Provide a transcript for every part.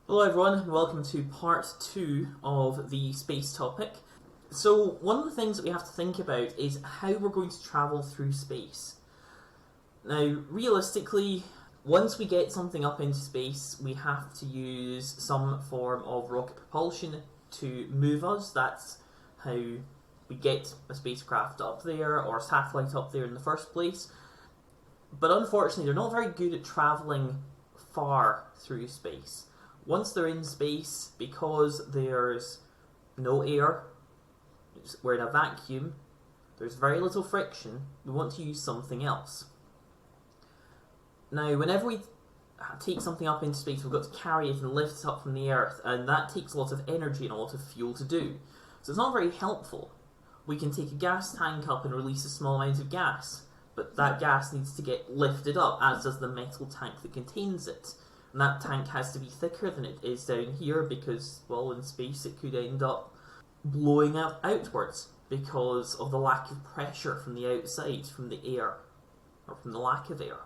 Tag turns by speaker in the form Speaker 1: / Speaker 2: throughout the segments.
Speaker 1: Hello everyone and welcome to part 2 of the space topic. So one of the things that we have to think about is how we're going to travel through space. Now realistically, once we get something up into space, we have to use some form of rocket propulsion to move us. That's how we get a spacecraft up there or a satellite up there in the first place. But unfortunately they're not very good at travelling far through space. Once they're in space, because there's no air, we're in a vacuum, there's very little friction, we want to use something else. Now, whenever we take something up into space, we've got to carry it and lift it up from the Earth, and that takes a lot of energy and a lot of fuel to do. So it's not very helpful. We can take a gas tank up and release a small amount of gas, but that gas needs to get lifted up, as does the metal tank that contains it. And that tank has to be thicker than it is down here because, well, in space it could end up blowing up outwards because of the lack of pressure from the outside, from the air, or from the lack of air.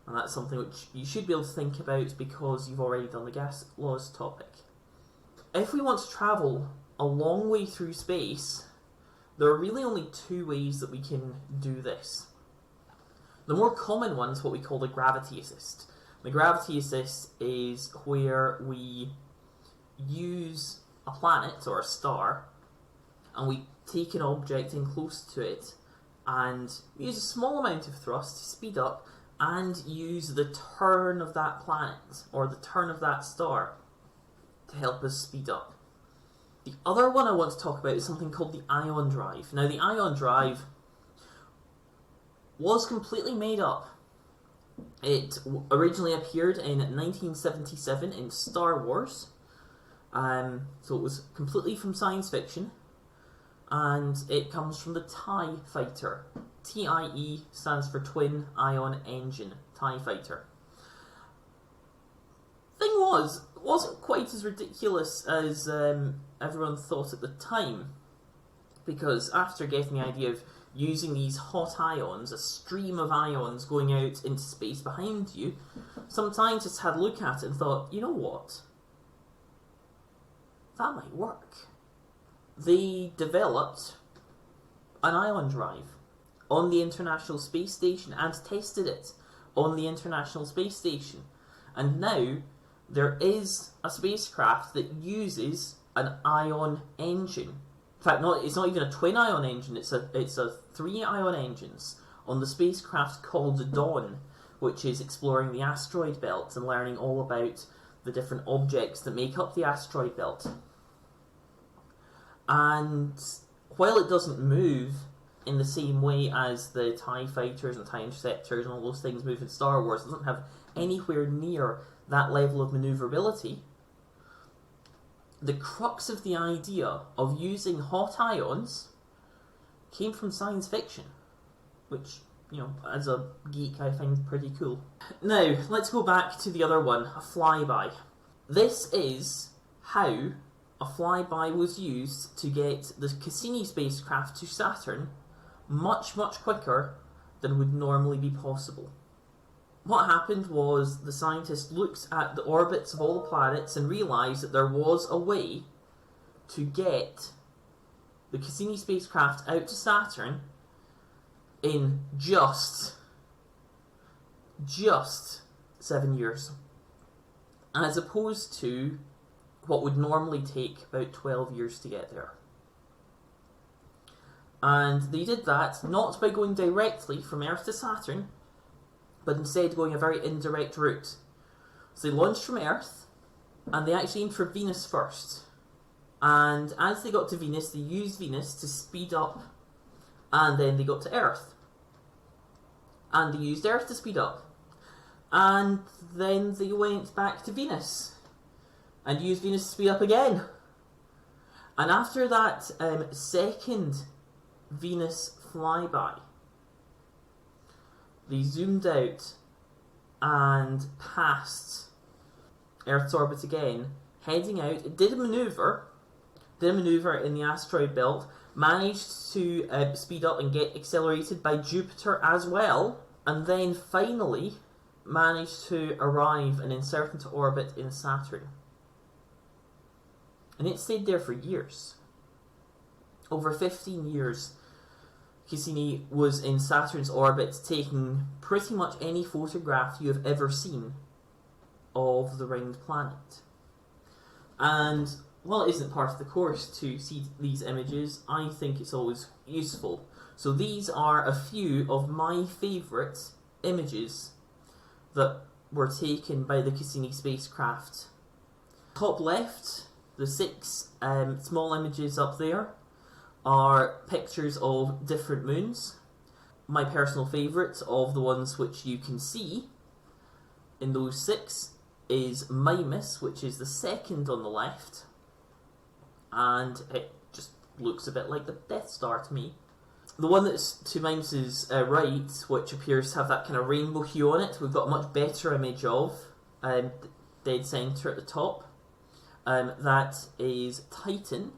Speaker 1: And that's something which you should be able to think about because you've already done the gas laws topic. If we want to travel a long way through space, there are really only two ways that we can do this. The more common one is what we call the gravity assist. The gravity assist is where we use a planet or a star and we take an object in close to it and use a small amount of thrust to speed up and use the turn of that planet or the turn of that star to help us speed up. The other one I want to talk about is something called the ion drive. Now, the ion drive was completely made up. It originally appeared in 1977 in Star Wars, so it was completely from science fiction, and it comes from the TIE Fighter. TIE stands for Twin Ion Engine, TIE Fighter. Thing was, it wasn't quite as ridiculous as everyone thought at the time, because after getting the idea of using these hot ions, a stream of ions going out into space behind you, some scientists had a look at it and thought, you know what? That might work. They developed an ion drive on the International Space Station and tested it on the International Space Station. And now there is a spacecraft that uses an ion engine. In fact, it's not even a twin ion engine, it's a 3 ion engines on the spacecraft called Dawn, which is exploring the asteroid belt and learning all about the different objects that make up the asteroid belt. And while it doesn't move in the same way as the TIE Fighters and TIE Interceptors and all those things move in Star Wars, it doesn't have anywhere near that level of maneuverability. The crux of the idea of using hot ions came from science fiction, which, as a geek I find pretty cool. Now, let's go back to the other one, a flyby. This is how a flyby was used to get the Cassini spacecraft to Saturn much, much quicker than would normally be possible. What happened was the scientists looked at the orbits of all the planets and realised that there was a way to get the Cassini spacecraft out to Saturn in just 7 years, as opposed to what would normally take about 12 years to get there. And they did that not by going directly from Earth to Saturn, but instead going a very indirect route. So they launched from Earth, and they actually aimed for Venus first. And as they got to Venus, they used Venus to speed up, and then they got to Earth. And they used Earth to speed up. And then they went back to Venus, and used Venus to speed up again. And after that second Venus flyby, they zoomed out and passed Earth's orbit again, heading out. It did a manoeuvre in the asteroid belt, managed to speed up and get accelerated by Jupiter as well, and then finally managed to arrive and insert into orbit in Saturn. And it stayed there for years. Over 15 years, Cassini was in Saturn's orbit, taking pretty much any photograph you have ever seen of the ringed planet. And while it isn't part of the course to see these images, I think it's always useful. So these are a few of my favourite images that were taken by the Cassini spacecraft. Top left, the 6 small images up there are pictures of different moons. My personal favourite of the ones which you can see in those 6 is Mimas, which is the second on the left, and it just looks a bit like the Death Star to me. The one that's to Mimas's right, which appears to have that kind of rainbow hue on it, we've got a much better image of, dead centre at the top. That is Titan,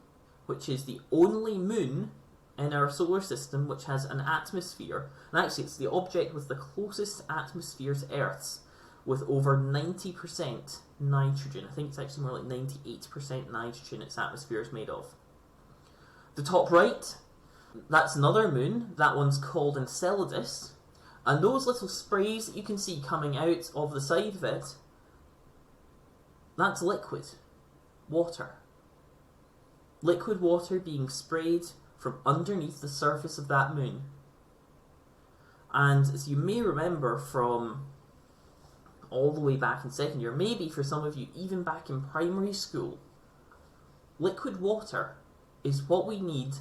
Speaker 1: which is the only moon in our solar system which has an atmosphere. And actually it's the object with the closest atmosphere to Earth's, with over 90% nitrogen. I think it's actually more like 98% nitrogen its atmosphere is made of. The top right, that's another moon. That one's called Enceladus. And those little sprays that you can see coming out of the side of it, that's liquid water. Liquid water being sprayed from underneath the surface of that moon. And as you may remember from all the way back in second year, maybe for some of you even back in primary school, liquid water is what we need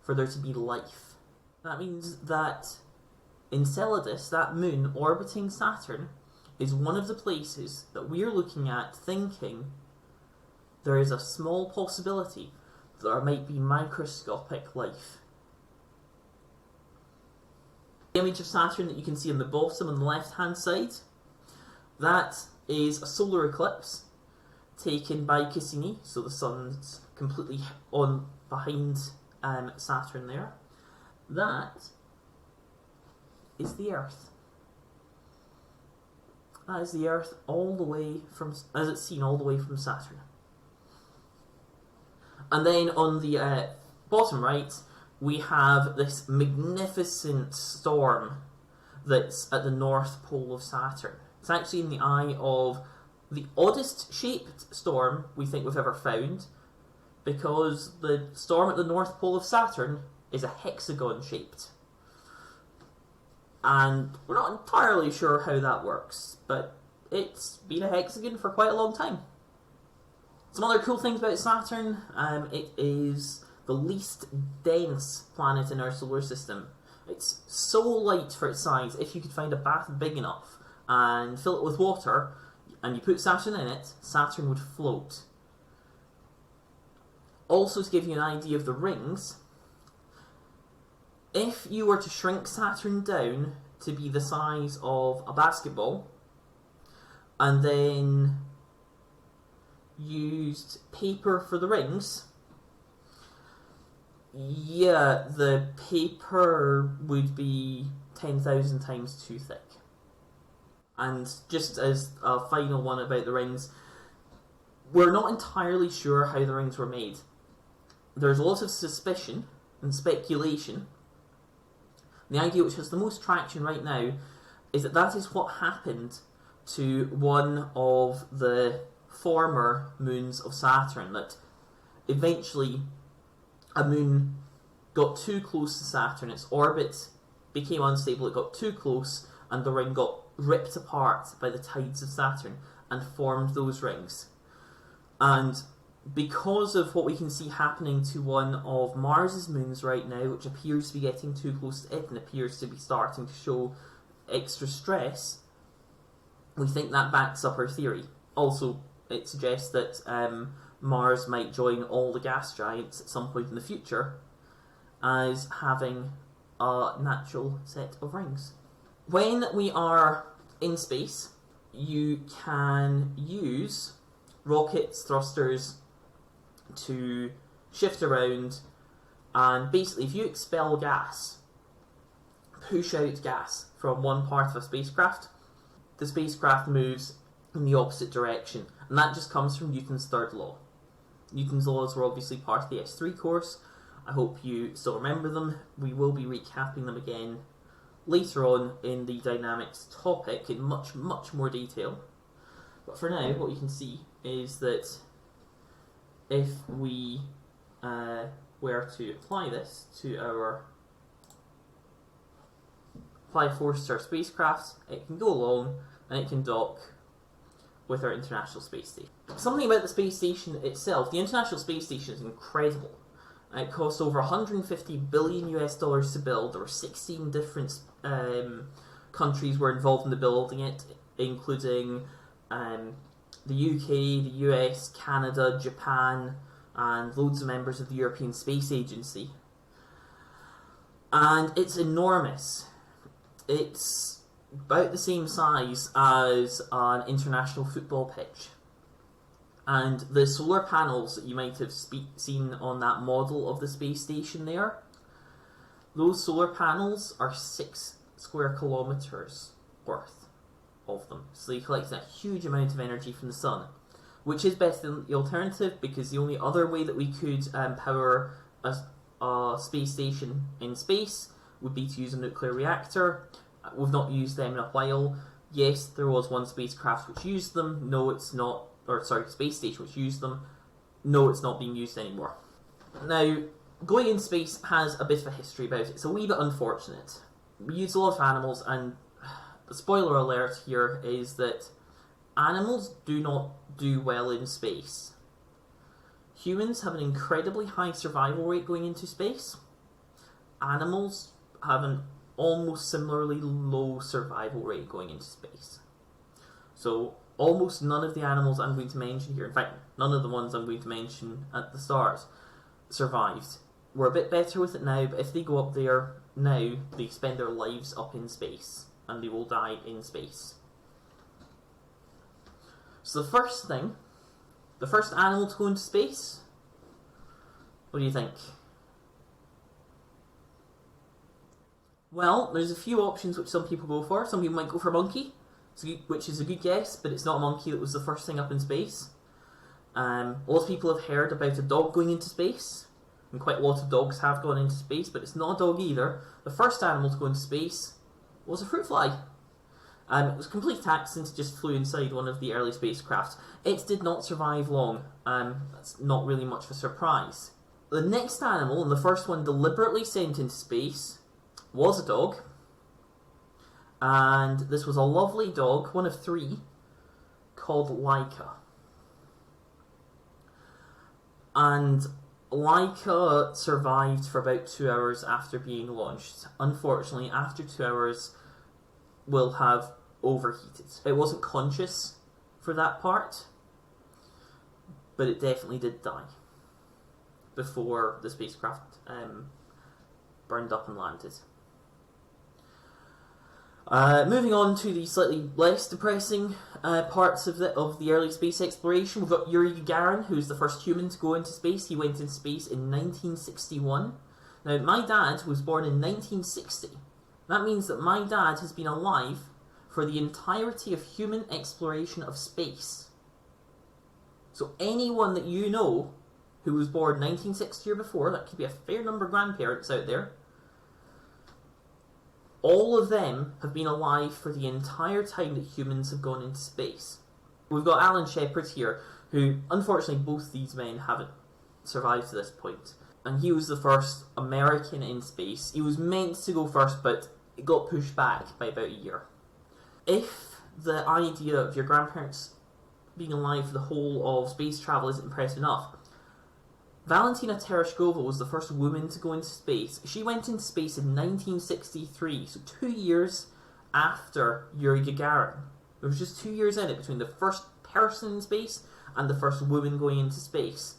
Speaker 1: for there to be life. That means that Enceladus, that moon orbiting Saturn, is one of the places that we're looking at thinking there is a small possibility that there might be microscopic life. The image of Saturn that you can see on the bottom on the left hand side, that is a solar eclipse taken by Cassini, so the sun's completely on behind Saturn there. That is the Earth. That is the Earth all the way from, as it's seen all the way from Saturn. And then on the bottom right, we have this magnificent storm that's at the North Pole of Saturn. It's actually in the eye of the oddest shaped storm we think we've ever found, because the storm at the North Pole of Saturn is a hexagon shaped. And we're not entirely sure how that works, but it's been a hexagon for quite a long time. Some other cool things about Saturn, it is the least dense planet in our solar system. It's so light for its size, if you could find a bath big enough and fill it with water, and you put Saturn in it, Saturn would float. Also, to give you an idea of the rings, if you were to shrink Saturn down to be the size of a basketball, and then used paper for the rings, yeah, the paper would be 10,000 times too thick. And just as a final one about the rings, we're not entirely sure how the rings were made. There's a lot of suspicion and speculation. The idea which has the most traction right now is that that is what happened to one of the former moons of Saturn, that eventually a moon got too close to Saturn, its orbit became unstable, it got too close, and the ring got ripped apart by the tides of Saturn and formed those rings. And because of what we can see happening to one of Mars's moons right now, which appears to be getting too close to it and appears to be starting to show extra stress, we think that backs up our theory. Also, it suggests that Mars might join all the gas giants at some point in the future as having a natural set of rings. When we are in space, you can use rockets, thrusters to shift around, and basically if you expel gas, push out gas from one part of a spacecraft, the spacecraft moves in the opposite direction, and that just comes from Newton's third law. Newton's laws were obviously part of the S3 course. I hope you still remember them. We will be recapping them again later on in the dynamics topic in much, much more detail. But for now, what you can see is that if we were to apply this to apply force to our spacecraft, it can go along and it can dock with our International Space Station. Something about the space station itself, the International Space Station is incredible. It cost over $150 billion to build. There were 16 different countries were involved in the building it, including the UK, the US, Canada, Japan, and loads of members of the European Space Agency. And it's enormous. It's about the same size as an international football pitch. And the solar panels that you might have seen on that model of the space station there, those solar panels are 6 square kilometres worth of them. So they collect a huge amount of energy from the sun, which is better than the alternative, because the only other way that we could power a space station in space would be to use a nuclear reactor. We've not used them in a while. Yes, there was one spacecraft which used them. No, it's not. Or sorry, space station which used them. No, it's not being used anymore. Now, going in space has a bit of a history about it. It's a wee bit unfortunate. We use a lot of animals, and the spoiler alert here is that animals do not do well in space. Humans have an incredibly high survival rate going into space. Animals have an almost similarly low survival rate going into space. So almost none of the animals I'm going to mention here, in fact none of the ones I'm going to mention at the start, survived. We're a bit better with it now, but if they go up there now, they spend their lives up in space, and they will die in space. So the first animal to go into space, what do you think? Well, there's a few options which some people go for. Some people might go for a monkey, which is a good guess, but it's not a monkey that was the first thing up in space. A lot of people have heard about a dog going into space, and quite a lot of dogs have gone into space, but it's not a dog either. The first animal to go into space was a fruit fly. It was a complete accident, it just flew inside one of the early spacecraft. It did not survive long. That's not really much of a surprise. The next animal, and the first one deliberately sent into space, was a dog. And this was a lovely dog, one of 3, called Laika. And Laika survived for about 2 hours after being launched. Unfortunately, after 2 hours, will have overheated. It wasn't conscious for that part, but it definitely did die before the spacecraft burned up and landed. Moving on to the slightly less depressing parts of the early space exploration, we've got Yuri Gagarin, who's the first human to go into space. He went into space in 1961. Now, my dad was born in 1960. That means that my dad has been alive for the entirety of human exploration of space. So anyone that you know who was born 1960 or before, that could be a fair number of grandparents out there, all of them have been alive for the entire time that humans have gone into space. We've got Alan Shepard here, who, unfortunately, both these men haven't survived to this point. And he was the first American in space. He was meant to go first, but it got pushed back by about a year. If the idea of your grandparents being alive for the whole of space travel isn't impressive enough, Valentina Tereshkova was the first woman to go into space. She went into space in 1963, so 2 years after Yuri Gagarin. There was just 2 years in it between the first person in space and the first woman going into space.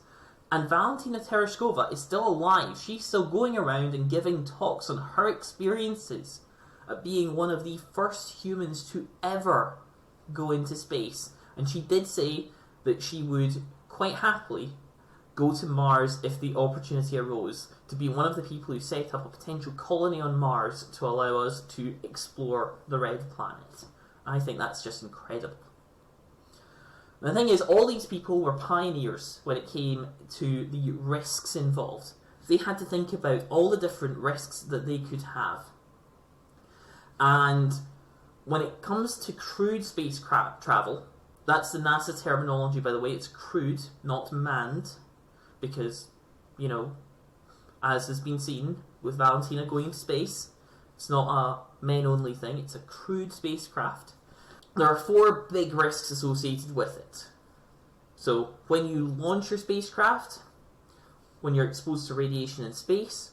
Speaker 1: And Valentina Tereshkova is still alive. She's still going around and giving talks on her experiences at being one of the first humans to ever go into space. And she did say that she would quite happily go to Mars if the opportunity arose, to be one of the people who set up a potential colony on Mars to allow us to explore the red planet. I think that's just incredible. And the thing is, all these people were pioneers when it came to the risks involved. They had to think about all the different risks that they could have. And when it comes to crewed spacecraft travel, that's the NASA terminology, by the way, it's crewed, not manned, because, you know, as has been seen with Valentina going to space, it's not a men-only thing, it's a crewed spacecraft. There are 4 big risks associated with it. So, when you launch your spacecraft, when you're exposed to radiation in space,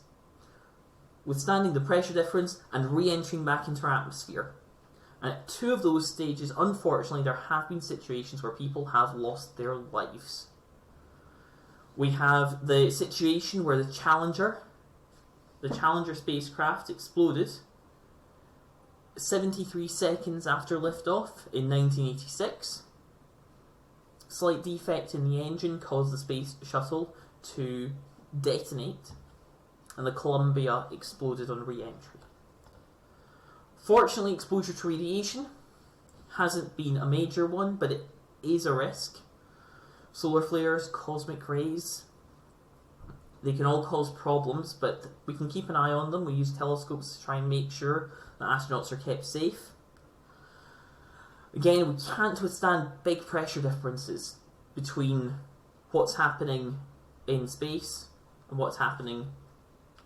Speaker 1: withstanding the pressure difference, and re-entering back into our atmosphere. And at 2 of those stages, unfortunately, there have been situations where people have lost their lives. We have the situation where the Challenger spacecraft exploded 73 seconds after liftoff in 1986. Slight defect in the engine caused the space shuttle to detonate, and the Columbia exploded on re-entry. Fortunately, exposure to radiation hasn't been a major one, but it is a risk. Solar flares, cosmic rays, they can all cause problems, but we can keep an eye on them. We use telescopes to try and make sure that astronauts are kept safe. Again, we can't withstand big pressure differences between what's happening in space and what's happening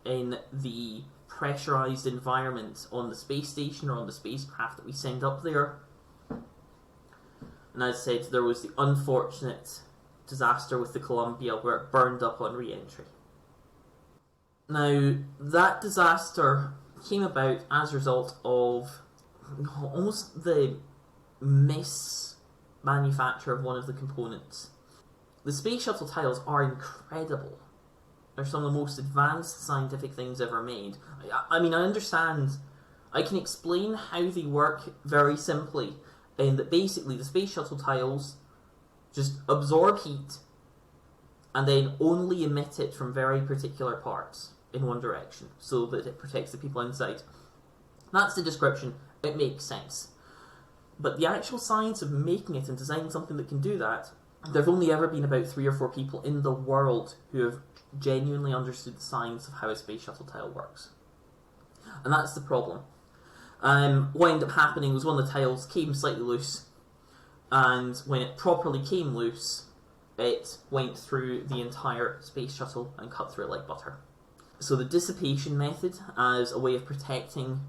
Speaker 1: in the pressurized environment on the space station or on the spacecraft that we send up there. And as I said, there was the unfortunate disaster with the Columbia where it burned up on re-entry. Now, that disaster came about as a result of almost the mismanufacture of one of the components. The space shuttle tiles are incredible. They're some of the most advanced scientific things ever made. I mean, I understand, I can explain how they work very simply, in that basically the space shuttle tiles just absorb heat and then only emit it from very particular parts in one direction, so that it protects the people inside. That's the description. It makes sense. But the actual science of making it and designing something that can do that, there have only ever been about 3 or 4 people in the world who have genuinely understood the science of how a space shuttle tile works. And that's the problem. What ended up happening was one of the tiles came slightly loose, and when it properly came loose, it went through the entire space shuttle and cut through it like butter. So the dissipation method, as a way of protecting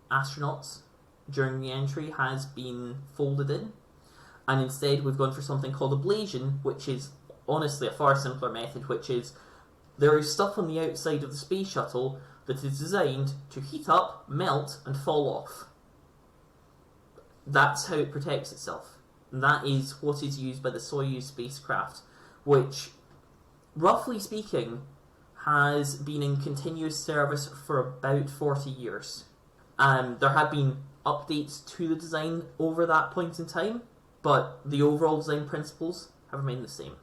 Speaker 1: astronauts during re-entry, has been folded in, and instead we've gone for something called ablation, which is honestly a far simpler method, which is there is stuff on the outside of the space shuttle that is designed to heat up, melt, and fall off. That's how it protects itself. And that is what is used by the Soyuz spacecraft, which, roughly speaking, has been in continuous service for about 40 years. There have been updates to the design over that point in time, but the overall design principles have remained the same.